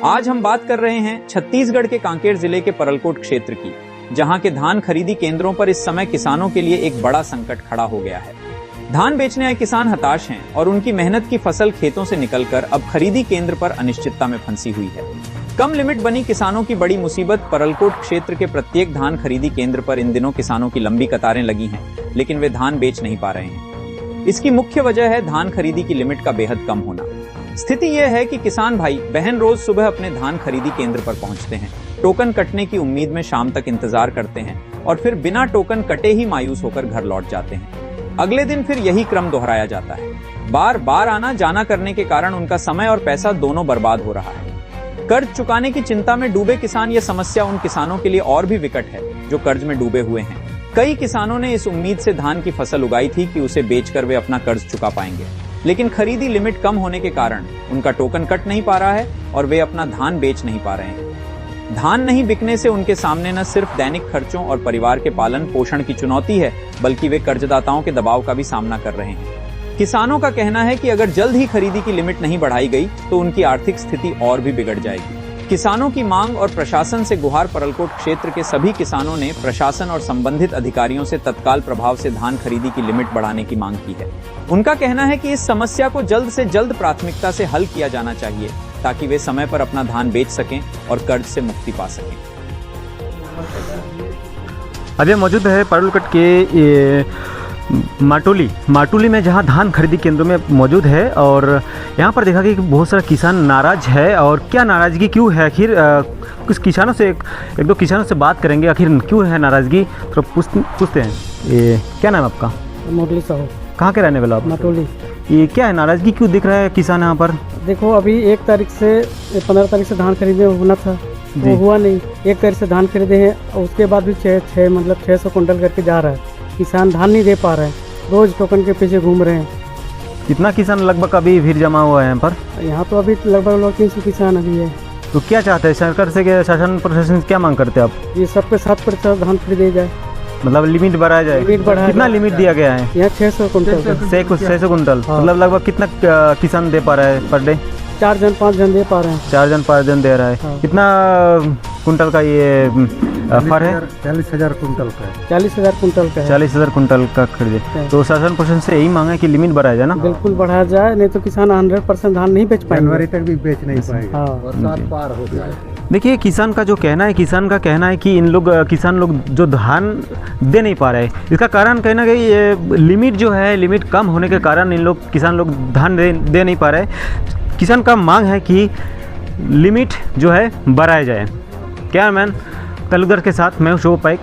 आज हम बात कर रहे हैं छत्तीसगढ़ के कांकेर जिले के परलकोट क्षेत्र की, जहां के धान खरीदी केंद्रों पर इस समय किसानों के लिए एक बड़ा संकट खड़ा हो गया है। धान बेचने आए किसान हताश हैं और उनकी मेहनत की फसल खेतों से निकलकर अब खरीदी केंद्र पर अनिश्चितता में फंसी हुई है। कम लिमिट बनी किसानों की बड़ी मुसीबत, परलकोट क्षेत्र के प्रत्येक धान खरीदी केंद्र पर इन दिनों किसानों की लंबी कतारें लगी हैं, लेकिन वे धान बेच नहीं पा रहे हैं। इसकी मुख्य वजह है धान खरीदी की लिमिट का बेहद कम होना। स्थिति यह है कि किसान भाई बहन रोज सुबह अपने धान खरीदी केंद्र पर पहुंचते हैं, टोकन कटने की उम्मीद में शाम तक इंतजार करते हैं और फिर बिना टोकन कटे ही मायूस होकर घर लौट जाते हैं। अगले दिन फिर यही क्रम दोहराया जाता है। बार बार आना जाना करने के कारण उनका समय और पैसा दोनों बर्बाद हो रहा है। कर्ज चुकाने की चिंता में डूबे किसान, ये समस्या उन किसानों के लिए और भी विकट है जो कर्ज में डूबे हुए हैं। कई किसानों ने इस उम्मीद से धान की फसल उगाई थी कि उसे बेचकर वे अपना कर्ज चुका पाएंगे, लेकिन खरीदी लिमिट कम होने के कारण उनका टोकन कट नहीं पा रहा है और वे अपना धान बेच नहीं पा रहे हैं। धान नहीं बिकने से उनके सामने न सिर्फ दैनिक खर्चों और परिवार के पालन पोषण की चुनौती है, बल्कि वे कर्जदाताओं के दबाव का भी सामना कर रहे हैं। किसानों का कहना है कि अगर जल्द ही खरीदी की लिमिट नहीं बढ़ाई गई तो उनकी आर्थिक स्थिति और भी बिगड़ जाएगी। किसानों की मांग और प्रशासन से गुहार परलकोट क्षेत्र के सभी किसानों ने प्रशासन और संबंधित अधिकारियों से तत्काल प्रभाव से धान खरीदी की लिमिट बढ़ाने की मांग की है। उनका कहना है कि इस समस्या को जल्द से जल्द प्राथमिकता से हल किया जाना चाहिए, ताकि वे समय पर अपना धान बेच सकें और कर्ज से मुक्ति पा सकें। अभी मौजूद है परलकोट के माटुली में, जहां धान खरीदी केंद्र में मौजूद है और यहां पर देखा कि बहुत सारा किसान नाराज है। और क्या नाराजगी क्यों है, आखिर कुछ किसानों से एक दो किसानों से बात करेंगे, आखिर क्यों है नाराजगी, तो पूछते हैं। ये क्या नाम है आपका? मुरली साहू। कहाँ के रहने वाला आप? माटुली। ये क्या है, नाराजगी क्यों दिख रहा है किसान यहाँ पर? देखो, अभी 1 तारीख से 15 तारीख से धान खरीदने होना था, वो हुआ नहीं। 1 तारीख से धान खरीदे हैं, उसके बाद भी 600 कुंटल करके जा रहा है। किसान धान नहीं दे पा रहे हैं, रोज टोकन के पीछे घूम रहे हैं। कितना किसान लगभग अभी भीड़ जमा हुआ है यहाँ पर? यहाँ तो अभी लगभग 300 किसान अभी है। तो क्या चाहते हैं सरकार से, शासन प्रशासन से क्या मांग करते हैं आप? ये सबके 7% धान खरीदे जाए, मतलब लिमिट बढ़ाया जाए। लिमिट बढ़ाया। कितना लिमिट दिया गया है? यहाँ 600 कुंटल। 600 कुंटल। मतलब लगभग कितना किसान दे पा रहा है पर डे? 4 जन 5 जन दे पा रहे हैं। 4 जन 5 जन दे रहा है। हाँ। कितना कुंटल का ये ऑफर है? 40,000 कुंटल का। 40,000 कुंटल का है। 40,000 कुंटल का खरीदे। तो शासन प्रशासन से यही मांगा है कि लिमिट बढ़ाया जाए ना? बिल्कुल बढ़ाया जाए, नहीं तो किसान 100% धान नहीं बेच पाएंगे। जनवरी तक भी बेच नहीं पाएगा। हाँ। बरसात पार हो जाए। देखिए, किसान का जो कहना है, किसान का कहना है कि किसान लोग जो धान दे नहीं पा रहे हैं, इसका कारण कहीं ना कहीं ये लिमिट जो है, लिमिट कम होने के कारण किसान लोग धान दे नहीं पा रहे। किसान का मांग है कि लिमिट जो है बढ़ाया जाए। कैमरामैन तलुदर के साथ मैं शुभ पाइक।